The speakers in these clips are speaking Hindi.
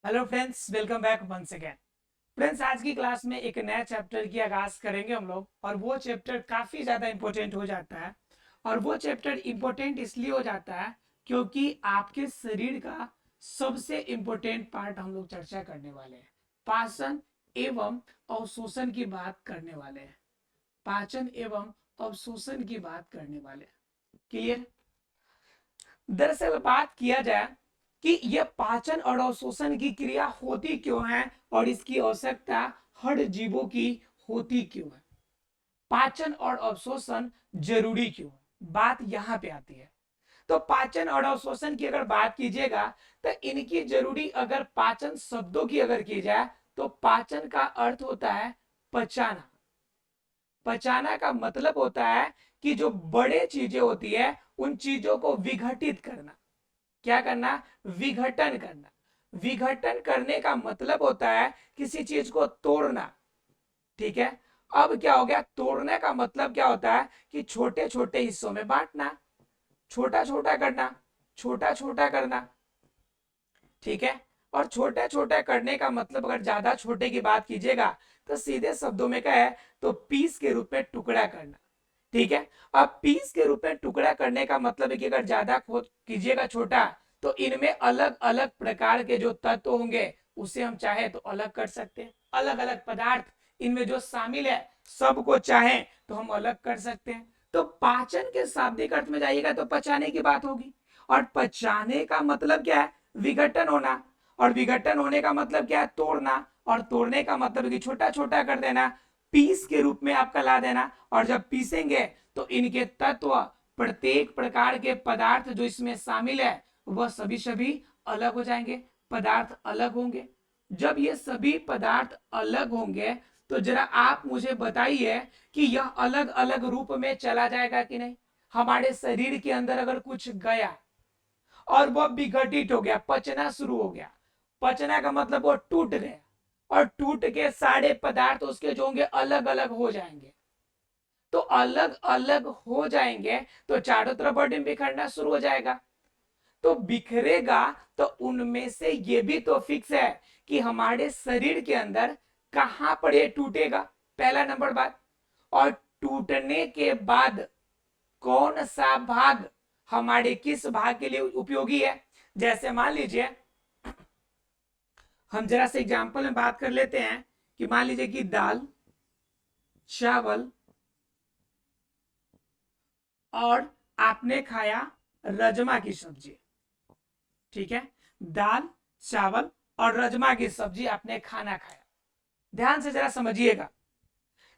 Hello friends, welcome back once again. Friends, आज की क्लास में एक नया चैप्टर की आगाज करेंगे हम लोग, और वो चैप्टर काफ़ी ज़्यादा इंपॉर्टेंट हो जाता है। और वो चैप्टर इंपॉर्टेंट इसलिए हो जाता है क्योंकि आपके शरीर का सबसे इंपॉर्टेंट पार्ट हम लोग चर्चा करने वाले हैं। पाचन एवं अवशोषण की बात करने वाले हैं। पाचन एवं अवशोषण की बात करने वाले हैं। क्लियर? दरअसल बात किया जाए कि यह पाचन और अवशोषण की क्रिया होती क्यों है और इसकी आवश्यकता हर जीवों की होती क्यों है, पाचन और अवशोषण जरूरी क्यों है, बात यहां पे आती है। तो पाचन और अवशोषण की अगर बात कीजिएगा तो इनकी जरूरी, अगर पाचन शब्दों की अगर की जाए तो पाचन का अर्थ होता है पचाना। पचाना का मतलब होता है कि जो बड़े चीजें होती है उन चीजों को विघटित करना। क्या करना? विघटन करना। विघटन करने का मतलब होता है किसी चीज को तोड़ना। ठीक है। अब क्या हो गया? तोड़ने का मतलब क्या होता है कि छोटे छोटे हिस्सों में बांटना, छोटा छोटा करना, छोटा छोटा करना। ठीक है। और छोटे छोटे करने का मतलब, अगर ज्यादा छोटे की बात कीजिएगा तो सीधे शब्दों में क्या है, तो पीस के रूप में टुकड़ा करना। ठीक है। अब पीस के रूप में टुकड़ा करने का मतलब है कि अगर ज्यादा कीजिएगा छोटा, तो इनमें अलग अलग प्रकार के जो तत्व होंगे उसे हम चाहे तो अलग कर सकते हैं। अलग अलग पदार्थ इनमें जो शामिल है सबको चाहे तो हम अलग कर सकते हैं। तो पाचन के शाब्दिक अर्थ में जाइएगा तो पचाने की बात होगी। और पचाने का मतलब क्या है? विघटन होना। और विघटन होने का मतलब क्या है? तोड़ना। और तोड़ने का मतलब कि छोटा छोटा कर देना, पीस के रूप में आपका ला देना। और जब पीसेंगे तो इनके तत्व, प्रत्येक प्रकार के पदार्थ जो इसमें शामिल है वह सभी सभी अलग हो जाएंगे, पदार्थ अलग होंगे। जब ये सभी पदार्थ अलग होंगे तो जरा आप मुझे बताइए कि यह अलग अलग रूप में चला जाएगा कि नहीं। हमारे शरीर के अंदर अगर कुछ गया और वह विघटित हो गया, पचना शुरू हो गया, पचना का मतलब वो टूट गया, और टूट के सारे पदार्थ उसके जो होंगे अलग अलग हो जाएंगे। तो अलग अलग हो जाएंगे तो चारों तरफ बॉडी में बिखरना शुरू हो जाएगा। तो बिखरेगा तो उनमें से ये भी तो फिक्स है कि हमारे शरीर के अंदर कहां पर ये टूटेगा, पहला नंबर बात। और टूटने के बाद कौन सा भाग हमारे किस भाग के लिए उपयोगी है। जैसे मान लीजिए, हम जरा से एग्जांपल में बात कर लेते हैं कि मान लीजिए कि दाल, चावल और आपने खाया रजमा की सब्जी। ठीक है। दाल, चावल और रजमा की सब्जी आपने खाना खाया। ध्यान से जरा समझिएगा।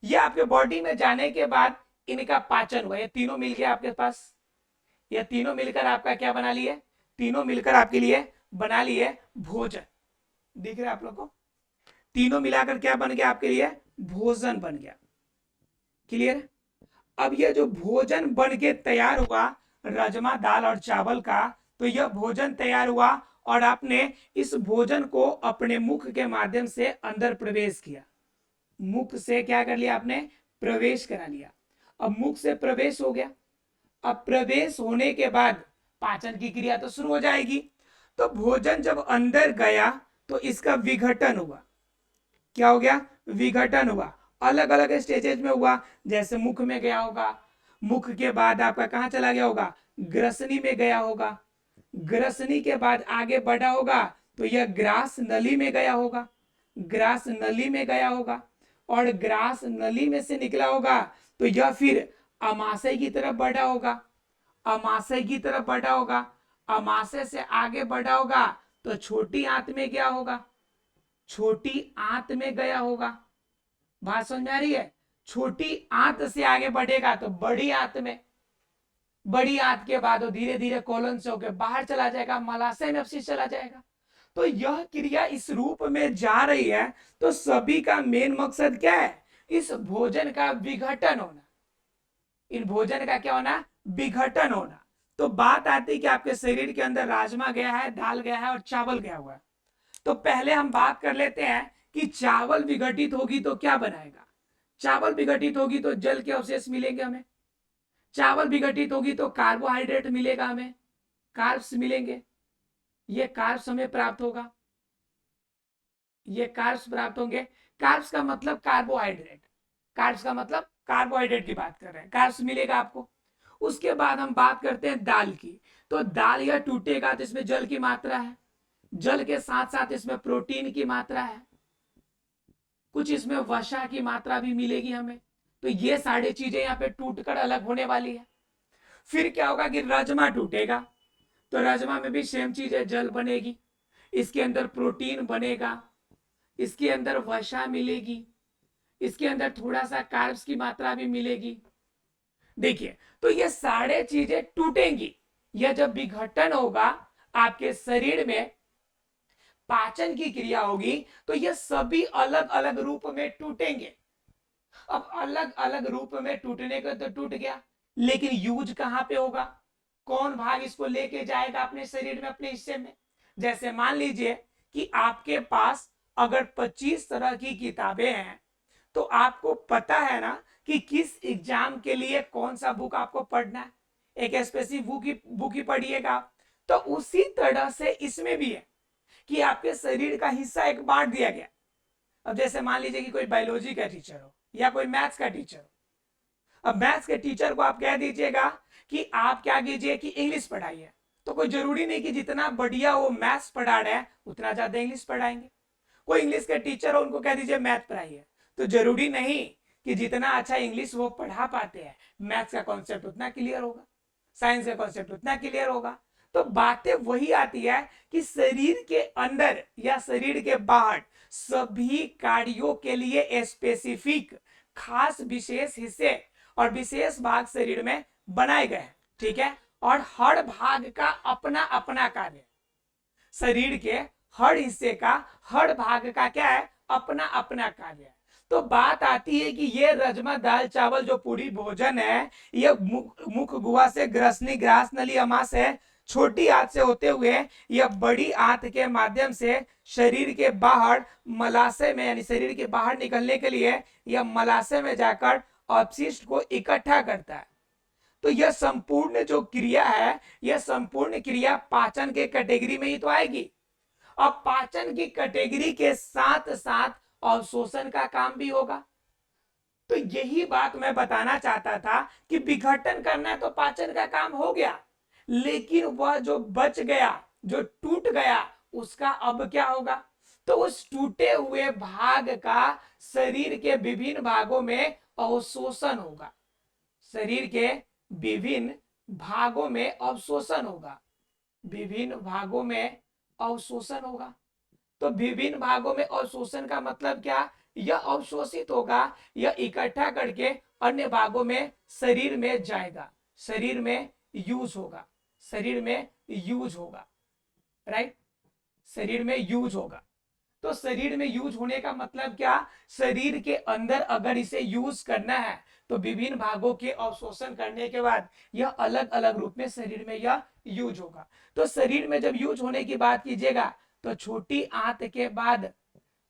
ये आपके बॉडी में जाने के बाद इनका पाचन हुआ, ये तीनों मिलकर आपके पास, ये तीनों मिलकर आपका क्या बना लिए? तीनों मिलकर आपके लिए बना लिए भोजन। दिख रहा है आप लोग को? तीनों मिलाकर क्या बन गया आपके लिए? भोजन बन गया। क्लियर? अब ये जो भोजन बन के तैयार हुआ, राजमा, दाल और चावल का, तो यह भोजन तैयार हुआ और आपने इस भोजन को अपने मुख के माध्यम से अंदर प्रवेश किया। मुख से क्या कर लिया आपने? प्रवेश करा लिया। अब मुख से प्रवेश हो गया। अब प्रवेश होने के बाद पाचन की क्रिया तो शुरू हो जाएगी। तो भोजन जब अंदर गया तो इसका विघटन हुआ। क्या हो गया? विघटन हुआ। अलग अलग स्टेजेस में हुआ। जैसे मुख में गया होगा, मुख के बाद आपका कहां चला गया होगा? ग्रसनी में गया होगा। ग्रसनी के बाद आगे बढ़ा होगा तो यह ग्रास नली में गया होगा। ग्रास नली में गया होगा। और ग्रास नली में से निकला होगा तो यह फिर अमाशय की तरफ बढ़ा होगा। अमाशय की तरफ बढ़ा होगा। अमाशय से आगे बढ़ा होगा तो छोटी आंत में गया होगा। छोटी आंत में गया होगा। बात समझ में आ रही है? छोटी आंत से आगे बढ़ेगा तो बड़ी आंत में। बड़ी आंत के बाद वो धीरे धीरे कोलन से होकर बाहर चला जाएगा, मलाशय में अपशिष्ट चला जाएगा। तो यह क्रिया इस रूप में जा रही है। तो सभी का मेन मकसद क्या है? इस भोजन का विघटन होना। इन भोजन का क्या होना? विघटन होना। तो बात आती है कि आपके शरीर के अंदर राजमा गया है, दाल गया है और चावल गया हुआ है। तो पहले हम बात कर लेते हैं कि चावल विघटित होगी तो क्या बनाएगा। चावल विघटित होगी तो जल के अवशेष मिलेंगे हमें। चावल विघटित होगी तो कार्बोहाइड्रेट मिलेगा हमें, कार्ब्स मिलेंगे। ये कार्ब्स हमें प्राप्त होगा। ये कार्ब्स प्राप्त होंगे। कार्ब्स का मतलब कार्बोहाइड्रेट, कार्ब्स का मतलब कार्बोहाइड्रेट की बात कर रहे हैं, कार्ब्स मिलेगा आपको। उसके बाद हम बात करते हैं दाल की, तो दाल यह टूटेगा तो इसमें जल की मात्रा है, जल के साथ साथ इसमें प्रोटीन की मात्रा है, कुछ इसमें वसा की मात्रा भी मिलेगी हमें। तो ये सारी चीजें यहाँ पे टूटकर अलग होने वाली है। फिर क्या होगा कि राजमा टूटेगा, तो राजमा में भी सेम चीज है, जल बनेगी, इसके अंदर प्रोटीन बनेगा, इसके अंदर वसा मिलेगी, इसके अंदर थोड़ा सा कार्ब्स की मात्रा भी मिलेगी। देखिए, तो ये सारे चीजें टूटेंगी। यह जब विघटन होगा आपके शरीर में, पाचन की क्रिया होगी, तो ये सभी अलग अलग रूप में टूटेंगे। अब अलग अलग रूप में टूटने का तो टूट गया, लेकिन यूज कहां पे होगा, कौन भाग इसको लेके जाएगा अपने शरीर में, अपने हिस्से में। जैसे मान लीजिए कि आपके पास अगर 25 तरह की किताबें हैं, तो आपको पता है ना कि किस एग्जाम के लिए कौन सा बुक आपको पढ़ना है, एक स्पेसिफिक बुक ही पढ़िएगा। तो उसी तरह से इसमें भी है कि आपके शरीर का हिस्सा एक बांट दिया गया। अब जैसे मान लीजिए कि कोई बायोलॉजी का टीचर हो या कोई मैथ्स का टीचर हो, अब मैथ्स के टीचर को आप कह दीजिएगा कि आप क्या कीजिए कि इंग्लिश पढ़ाइए, तो कोई जरूरी नहीं कि जितना बढ़िया वो मैथ्स पढ़ा रहे हैं उतना ज्यादा इंग्लिश पढ़ाएंगे। कोई इंग्लिश के टीचर हो, उनको कह दीजिए मैथ पढ़ाइए, तो जरूरी नहीं कि जितना अच्छा इंग्लिश वो पढ़ा पाते हैं मैथ्स का कॉन्सेप्ट उतना क्लियर होगा, साइंस का कॉन्सेप्ट उतना क्लियर होगा। तो बातें वही आती है कि शरीर के अंदर या शरीर के बाहर सभी कार्यों के लिए स्पेसिफिक खास विशेष हिस्से और विशेष भाग शरीर में बनाए गए हैं, ठीक है। और हर भाग का अपना अपना कार्य, शरीर के हर हिस्से का, हर भाग का क्या है, अपना अपना कार्य है। तो बात आती है कि ये राजमा दाल चावल जो पूरी भोजन है, ये मुख गुहा से ग्रसनी ग्रास नली अमास है, छोटी आंत से होते हुए यह बड़ी आंत के माध्यम से शरीर के बाहर मलाशय में, यानी शरीर के बाहर निकलने के लिए यह मलाशय में जाकर अपशिष्ट को इकट्ठा करता है। तो यह संपूर्ण जो क्रिया है, यह संपूर्ण क्रिया पाचन के कैटेगरी में ही तो आएगी। अब पाचन की कैटेगरी के साथ साथ अवशोषण का काम भी होगा। तो यही बात मैं बताना चाहता था कि विघटन करना है तो पाचन का काम हो गया, लेकिन वह जो बच गया, जो टूट गया, उसका अब क्या होगा। तो उस टूटे हुए भाग का शरीर के विभिन्न भागों में अवशोषण होगा, शरीर के विभिन्न भागों में अवशोषण होगा, विभिन्न भागों में अवशोषण होगा। तो विभिन्न भागों में अवशोषण का मतलब क्या, यह अवशोषित होगा, यह इकट्ठा करके अन्य भागों में शरीर में जाएगा, शरीर में यूज होगा, शरीर में यूज होगा, राइट, शरीर में यूज होगा। तो शरीर में यूज होने का मतलब क्या, शरीर के अंदर अगर इसे यूज करना है तो विभिन्न भागों के अवशोषण करने के बाद यह अलग अलग रूप में शरीर में यह यूज होगा। तो शरीर में जब यूज होने की बात कीजिएगा तो छोटी आंत के बाद,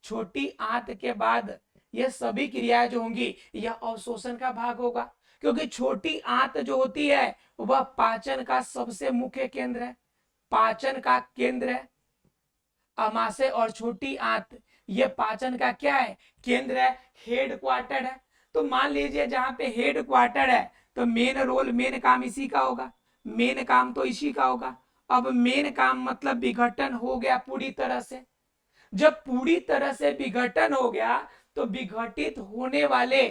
छोटी आंत के बाद यह सभी क्रियाएं जो होंगी यह अवशोषण का भाग होगा, क्योंकि छोटी आंत जो होती है वह पाचन का सबसे मुख्य केंद्र है, पाचन का केंद्र है। अमाशय और छोटी आंत ये पाचन का क्या है, केंद्र है, हेड क्वार्टर है। तो मान लीजिए जहां पे हेड क्वार्टर है तो मेन रोल, मेन काम इसी का होगा, मेन काम तो इसी का होगा। अब मेन काम मतलब विघटन हो गया पूरी तरह से। जब पूरी तरह से विघटन हो गया तो विघटित होने वाले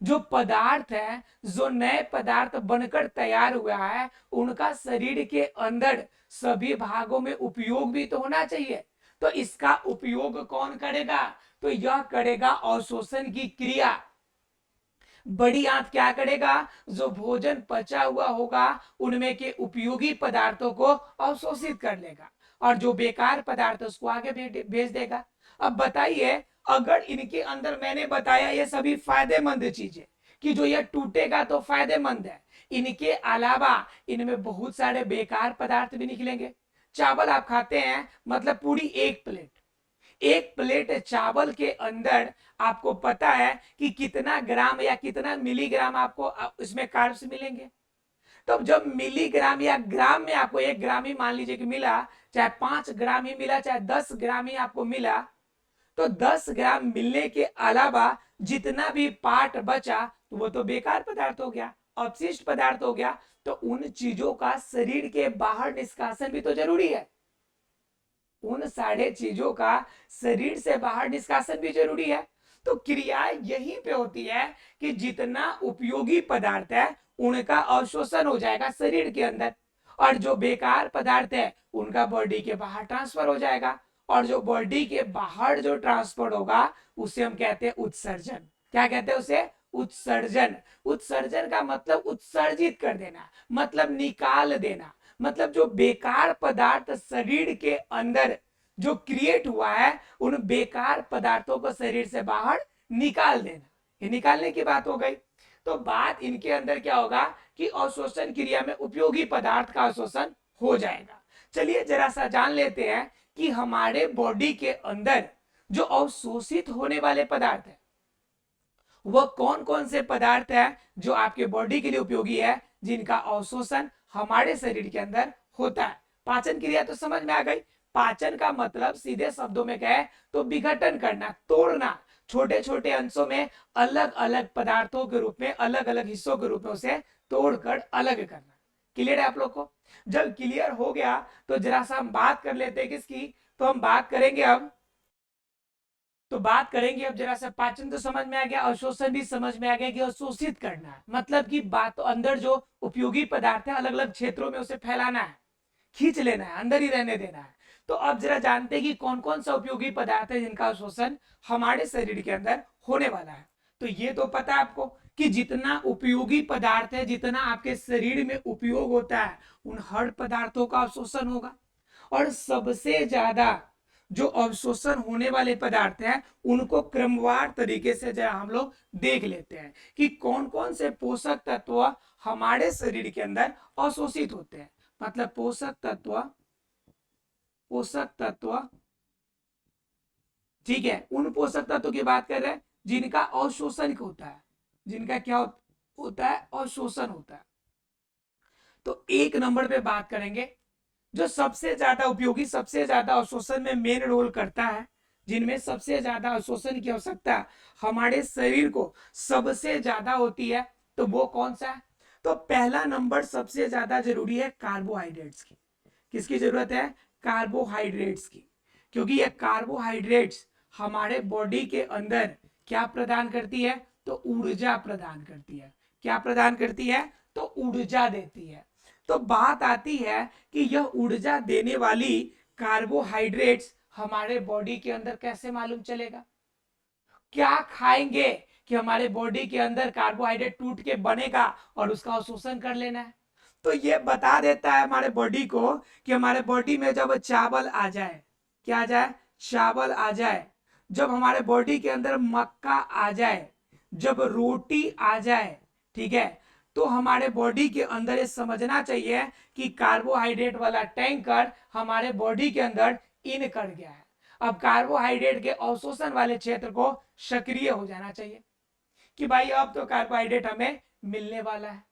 जो पदार्थ है, जो नए पदार्थ बनकर तैयार हुआ है, उनका शरीर के अंदर सभी भागों में उपयोग भी तो होना चाहिए। तो इसका उपयोग कौन करेगा, तो यह करेगा अवशोषण की क्रिया। बड़ी आंत क्या करेगा, जो भोजन पचा हुआ होगा उनमें के उपयोगी पदार्थों को अवशोषित कर लेगा और जो बेकार पदार्थ उसको आगे भेज देगा। अब बताइए, अगर इनके अंदर मैंने बताया ये सभी फायदेमंद चीजें कि जो ये टूटेगा तो फायदेमंद है, इनके अलावा इनमें बहुत सारे बेकार पदार्थ भी निकलेंगे। चावल आप खाते हैं, मतलब पूरी एक प्लेट, एक प्लेट चावल के अंदर आपको पता है कि कितना ग्राम या कितना मिलीग्राम आपको इसमें कार्ब्स मिलेंगे। तो जब मिलीग्राम या ग्राम में आपको 1 ग्राम ही मान लीजिए कि मिला, चाहे 5 ग्राम ही मिला, चाहे 10 ग्राम ही आपको मिला, तो 10 ग्राम मिलने के अलावा जितना भी पार्ट बचा तो वो तो बेकार पदार्थ हो गया, अपशिष्ट पदार्थ हो गया। तो उन चीजों का शरीर के बाहर निष्कासन भी तो जरूरी है, उन सारे चीजों का शरीर से बाहर निष्कासन भी जरूरी है। तो क्रिया यहीं पे होती है कि जितना उपयोगी पदार्थ है उनका अवशोषण हो जाएगा शरीर के अंदर, और जो बेकार पदार्थ है उनका बॉडी के बाहर ट्रांसफर हो जाएगा, और जो बॉडी के बाहर जो ट्रांसफर होगा उसे हम कहते हैं उत्सर्जन। क्या कहते हैं उसे? उत्सर्जन। उत्सर्जन का मतलब उत्सर्जित कर देना, मतलब निकाल देना, मतलब जो बेकार पदार्थ शरीर के अंदर जो क्रिएट हुआ है उन बेकार पदार्थों को शरीर से बाहर निकाल देना, ये निकालने की बात हो गई। तो बात इनके अंदर क्या होगा कि अवशोषण क्रिया में उपयोगी पदार्थ का अवशोषण हो जाएगा। चलिए जरा सा जान लेते हैं कि हमारे बॉडी के अंदर जो अवशोषित होने वाले पदार्थ है वह कौन कौन से पदार्थ है जो आपके बॉडी के लिए उपयोगी है, जिनका अवशोषण हमारे शरीर के अंदर होता है। पाचन क्रिया तो समझ में आ गई। पाचन का मतलब सीधे शब्दों में कहे तो विघटन करना, तोड़ना, छोटे छोटे अंशों में अलग अलग पदार्थों के रूप में, अलग अलग हिस्सों के रूप में उसे तोड़कर अलग करना। क्लियर है आप लोग को? जब क्लियर हो गया तो जरा सा हम बात कर लेते हैं किसकी, तो हम बात करेंगे अब जरा सा पाचन तो समझ में आ गया, अवशोषण भी समझ में आ गया कि अवशोषित करना है, मतलब कि बात तो अंदर जो उपयोगी पदार्थ है अलग अलग क्षेत्रों में उसे फैलाना है, खींच लेना है, अंदर ही रहने देना है। तो अब जरा जानते हैं कि कौन कौन सा उपयोगी पदार्थ है जिनका अवशोषण हमारे शरीर के अंदर होने वाला है। तो ये तो पता है आपको कि जितना उपयोगी पदार्थ है, जितना आपके शरीर में उपयोग होता है, उन हर पदार्थों का अवशोषण होगा। और सबसे ज्यादा जो अवशोषण होने वाले पदार्थ हैं उनको क्रमवार तरीके से जरा हम लोग देख लेते हैं कि कौन कौन से पोषक तत्व हमारे शरीर के अंदर अवशोषित होते हैं। मतलब पोषक तत्व, ठीक है, उन पोषक तत्वों की बात कर रहे हैं जिनका अवशोषण होता है, जिनका क्या होता है? अवशोषण होता है। तो एक नंबर पे बात करेंगे जो सबसे ज्यादा उपयोगी, सबसे ज्यादा अवशोषण में मेन रोल करता है, जिनमें सबसे ज्यादा अवशोषण की आवश्यकता हमारे शरीर को सबसे ज्यादा होती है, तो वो कौन सा है? तो पहला नंबर सबसे ज्यादा जरूरी है कार्बोहाइड्रेट्स की। किसकी जरूरत है? कार्बोहाइड्रेट्स की। क्योंकि ये कार्बोहाइड्रेट्स हमारे बॉडी के अंदर क्या प्रदान करती है? तो ऊर्जा प्रदान करती है। क्या प्रदान करती है? तो ऊर्जा देती है। तो बात आती है कि यह ऊर्जा देने वाली कार्बोहाइड्रेट्स हमारे बॉडी के अंदर कैसे मालूम चलेगा? क्या खाएंगे कि हमारे बॉडी के अंदर कार्बोहाइड्रेट टूट के बनेगा और उसका अवशोषण कर लेना है? तो ये बता देता है हमारे बॉडी को कि हमारे बॉडी में जब चावल आ जाए, क्या आ जाए? चावल आ जाए। जब हमारे बॉडी के अंदर मक्का आ जाए, जब रोटी आ जाए, ठीक है, तो हमारे बॉडी के अंदर ये समझना चाहिए कि कार्बोहाइड्रेट वाला टैंकर हमारे बॉडी के अंदर इन कर गया है। अब कार्बोहाइड्रेट के अवशोषण वाले क्षेत्र को सक्रिय हो जाना चाहिए कि भाई अब तो कार्बोहाइड्रेट हमें मिलने वाला है।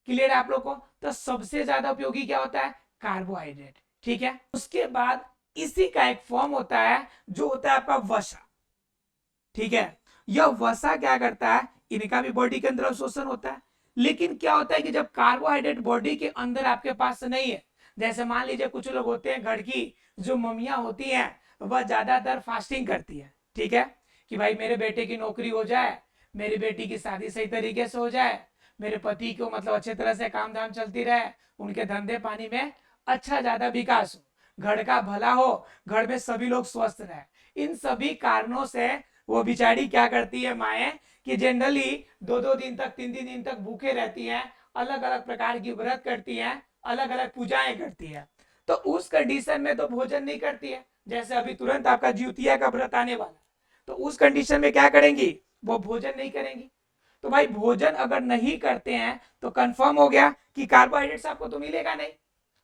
क्लियर है आप लोग को? तो सबसे ज्यादा उपयोगी क्या होता है? कार्बोहाइड्रेट। ठीक है, उसके बाद इसी का एक फॉर्म होता है जो होता है आपका वसा। ठीक है, यह वसा क्या करता है? इनका भी बॉडी के अंदर अवशोषण होता है। लेकिन क्या होता है कि जब कार्बोहाइड्रेट बॉडी के अंदर आपके पास नहीं है, जैसे मान लीजिए कुछ लोग होते हैं, घर की जो मम्मियां होती हैं वह ज्यादातर फास्टिंग करती है, ठीक है, कि भाई मेरे बेटे की नौकरी हो जाए, मेरी बेटी की शादी सही तरीके से हो जाए, मेरे पति को मतलब अच्छे तरह से काम धाम चलती रहे, उनके धंधे पानी में अच्छा ज्यादा विकास हो, घर का भला हो, घर में सभी लोग स्वस्थ रहे। इन सभी कारणों से वो बिचारी क्या करती है माएँ कि जनरली 2-2 दिन तक, 3-3 दिन तक भूखे रहती हैं, अलग अलग प्रकार की व्रत करती हैं, अलग अलग पूजाएं करती है। तो उस कंडीशन में तो भोजन नहीं करती है। जैसे अभी तुरंत आपका जिउतिया का व्रत आने वाला, तो उस कंडीशन में क्या करेंगी? वो भोजन नहीं करेंगी। तो भाई भोजन अगर नहीं करते हैं तो कंफर्म हो गया कि कार्बोहाइड्रेट्स आपको तो मिलेगा नहीं।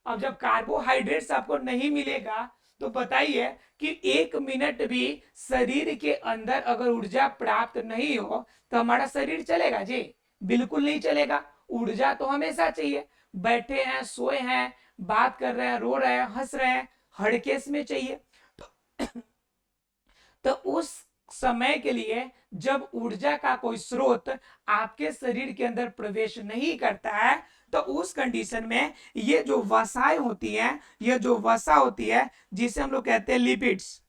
अब जब कार्बोहाइड्रेट्स आपको नहीं मिलेगा तो बताइए कि 1 मिनट भी शरीर के अंदर अगर ऊर्जा प्राप्त नहीं हो तो हमारा शरीर चलेगा जी? बिल्कुल नहीं चलेगा। ऊर्जा तो हमेशा चाहिए। बैठे हैं, सोए हैं, बात कर रहे हैं, रो रहे हैं, हंस रहे हैं, हर केस में चाहिए। तो उस समय के लिए जब ऊर्जा का कोई स्रोत आपके शरीर के अंदर प्रवेश नहीं करता है, तो उस कंडीशन में ये जो वसाएं होती हैं, ये जो वसा होती है जिसे हम लोग कहते हैं लिपिड्स,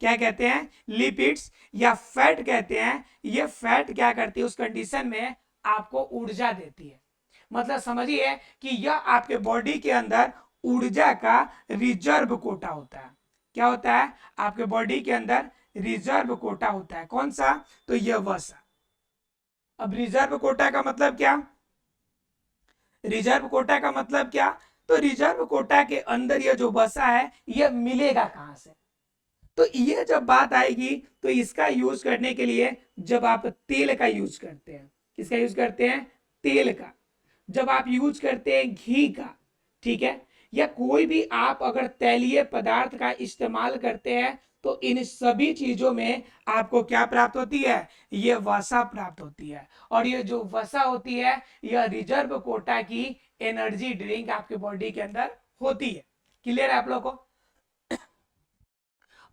क्या कहते हैं, लिपिड्स या फैट कहते हैं, ये फैट क्या करती है उस कंडीशन में, आपको ऊर्जा देती है। मतलब समझिए कि यह आपके बॉडी के अंदर ऊर्जा का रिजर्व कोटा होता है। क्या होता है, आपके बॉडी के अंदर रिजर्व कोटा होता है। कौन सा, तो यह वसा। अब रिजर्व कोटा का मतलब क्या, रिजर्व कोटा का मतलब क्या, तो रिजर्व कोटा के अंदर यह जो वसा है यह मिलेगा कहां से, तो ये जब बात आएगी तो इसका यूज करने के लिए जब आप तेल का यूज करते हैं, किसका यूज करते हैं, तेल का, जब आप यूज करते हैं घी का, ठीक है, या कोई भी आप अगर तैलीय पदार्थ का इस्तेमाल करते हैं, तो इन सभी चीजों में आपको क्या प्राप्त होती है, ये वसा प्राप्त होती है। और ये जो वसा होती है यह रिजर्व कोटा की एनर्जी ड्रिंक आपके बॉडी के अंदर होती है। क्लियर है आप लोगों को।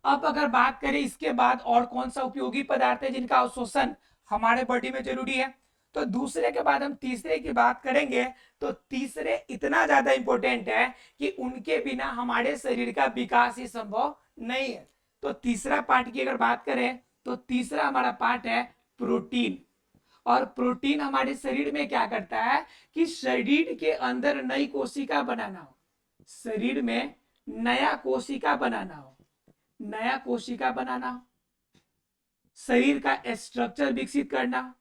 अब अगर बात करें इसके बाद और कौन सा उपयोगी पदार्थ है जिनका अवशोषण हमारे बॉडी में जरूरी है, तो दूसरे के बाद हम तीसरे की बात करेंगे। तो तीसरे इतना ज्यादा इंपॉर्टेंट है कि उनके बिना हमारे शरीर का विकास ही संभव नहीं है। तो तीसरा पार्ट की अगर बात करें तो तीसरा हमारा पार्ट है प्रोटीन। और प्रोटीन हमारे शरीर में क्या करता है कि शरीर के अंदर नई कोशिका बनाना हो, शरीर में नया कोशिका बनाना हो, नया कोशिका बनाना हो, शरीर का स्ट्रक्चर विकसित करना हो,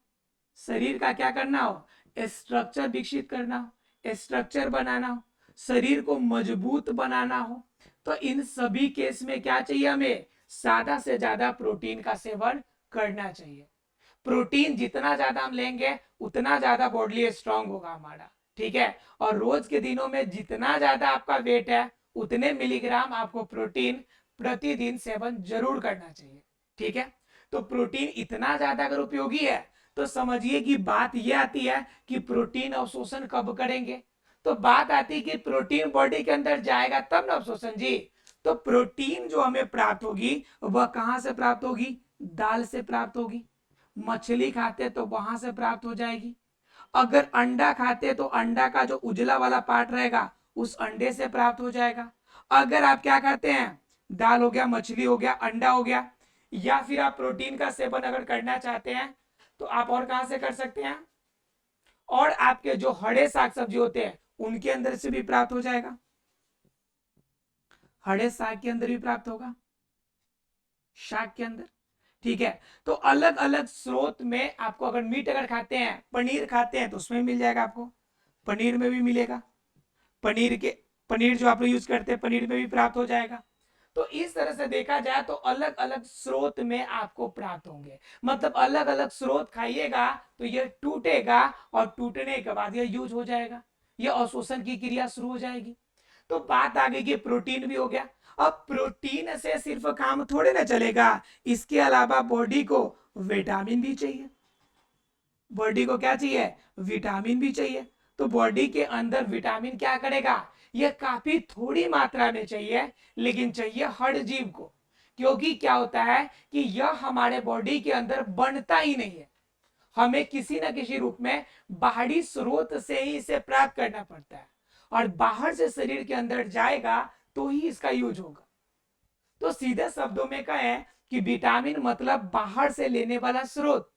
शरीर का क्या करना हो, स्ट्रक्चर विकसित करना हो, स्ट्रक्चर बनाना हो, शरीर को मजबूत बनाना हो, तो इन सभी केस में क्या चाहिए, हमें ज्यादा से ज्यादा प्रोटीन का सेवन करना चाहिए। प्रोटीन जितना ज्यादा हम लेंगे उतना ज्यादा बॉडी स्ट्रांग होगा हमारा, ठीक है। और रोज के दिनों में जितना ज्यादा आपका वेट है उतने मिलीग्राम आपको प्रोटीन प्रतिदिन सेवन जरूर करना चाहिए, ठीक है। तो प्रोटीन इतना ज्यादा अगर उपयोगी है तो समझिए कि बात यह आती है कि प्रोटीन अवशोषण कब करेंगे, तो बात आती है कि प्रोटीन बॉडी के अंदर जाएगा तब ना अवशोषण जी। तो प्रोटीन जो हमें प्राप्त होगी वह कहां से प्राप्त होगी, दाल से प्राप्त होगी, मछली खाते तो वहां से प्राप्त हो जाएगी, अगर अंडा खाते तो अंडा का जो उजला वाला पार्ट रहेगा उस अंडे से प्राप्त हो जाएगा, अगर आप क्या खाते हैं, दाल हो गया, मछली हो गया, अंडा हो गया, या फिर आप प्रोटीन का सेवन अगर करना चाहते हैं तो आप और कहां से कर सकते हैं, और आपके जो हरे साग सब्जी होते हैं उनके अंदर से भी प्राप्त हो जाएगा, हरे साग के अंदर भी प्राप्त होगा, शाक के अंदर, ठीक है। तो अलग अलग स्रोत में आपको, अगर मीट अगर खाते हैं, पनीर खाते हैं तो उसमें मिल जाएगा, आपको पनीर में भी मिलेगा, पनीर जो आप लोग यूज करते हैं पनीर में भी प्राप्त हो जाएगा। तो इस तरह से देखा जाए तो अलग अलग स्रोत में आपको प्राप्त होंगे, मतलब अलग अलग स्रोत खाइएगा तो ये टूटेगा और टूटने के बाद ये यूज हो जाएगा, ये अवशोषण की क्रिया शुरू हो जाएगी। तो बात आ गई कि प्रोटीन भी हो गया। अब प्रोटीन से सिर्फ काम थोड़े ना चलेगा, इसके अलावा बॉडी को विटामिन भी चाहिए, बॉडी को क्या चाहिए, विटामिन भी चाहिए। तो बॉडी के अंदर विटामिन क्या करेगा, यह काफी थोड़ी मात्रा में चाहिए, लेकिन चाहिए हर जीव को, क्योंकि क्या होता है कि यह हमारे बॉडी के अंदर बनता ही नहीं है, हमें किसी न किसी रूप में बाहरी स्रोत से ही इसे प्राप्त करना पड़ता है, और बाहर से शरीर के अंदर जाएगा तो ही इसका यूज होगा। तो सीधे शब्दों में कहें कि विटामिन मतलब बाहर से लेने वाला स्रोत।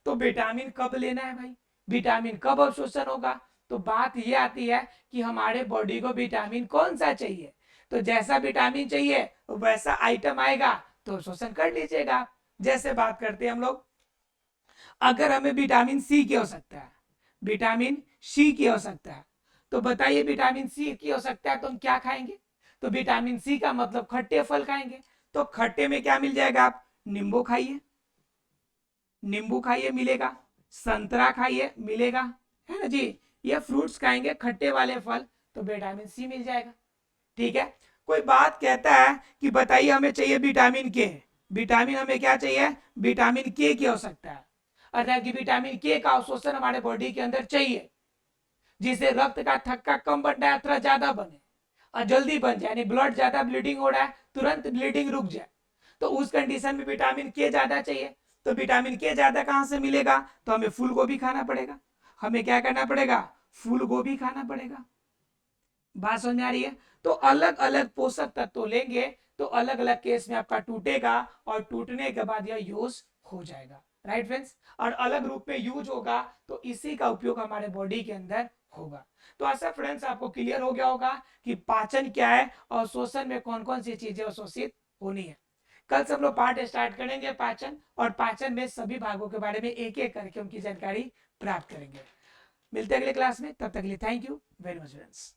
तो विटामिन कब लेना है भाई, विटामिन कब अवशोषण होगा, तो बात ये आती है कि हमारे बॉडी को विटामिन कौन सा चाहिए, तो जैसा विटामिन चाहिए वैसा आइटम आएगा तो अवशोषण कर लीजिएगा। जैसे बात करते हैं हम लोग, अगर हमें विटामिन सी की आवश्यकता है, विटामिन सी की आवश्यकता है, तो बताइए विटामिन सी की आवश्यकता है तो हम क्या खाएंगे, तो विटामिन सी का मतलब खट्टे फल खाएंगे। तो खट्टे में क्या मिल जाएगा, आप नींबू खाइए, नींबू खाइए मिलेगा, संतरा खाइए मिलेगा, है ना जी, ये फ्रूट्स खाएंगे खट्टे वाले फल तो विटामिन सी मिल जाएगा, ठीक है। कोई बात कहता है कि बताइए हमें चाहिए विटामिन के, विटामिन हमें क्या चाहिए, विटामिन के की आवश्यकता है, अर्थात कि विटामिन के का अवशोषण हमारे बॉडी के अंदर चाहिए, जिससे रक्त का थक्का कम बन रहा है थोड़ा ज्यादा बने और जल्दी बन जाए, यानी ब्लड ज्यादा ब्लीडिंग हो रहा है तुरंत ब्लीडिंग रुक जाए। तो उस कंडीशन में विटामिन के ज्यादा चाहिए, तो विटामिन के ज्यादा कहां से मिलेगा, तो हमें फूल गोभी खाना पड़ेगा। हमें क्या करना पड़ेगा, फूल गोभी खाना पड़ेगा। बात समझ में आ रही है। तो अलग अलग पोषक तत्व लेंगे तो अलग अलग केस में आपका टूटेगा, और टूटने के बाद यह यूज हो जाएगा, राइट फ्रेंड्स। और अलग रूप में यूज होगा तो इसी का उपयोग हमारे बॉडी के अंदर होगा। तो ऐसा फ्रेंड्स आपको क्लियर हो गया होगा कि पाचन क्या है और शोषण में कौन कौन सी चीजें अवशोषित होनी है। कल से हम लोग पार्ट स्टार्ट करेंगे पाचन, और पाचन में सभी भागों के बारे में एक एक करके उनकी जानकारी प्राप्त करेंगे। मिलते हैं अगले क्लास में, तब तक के लिए thank you very much friends.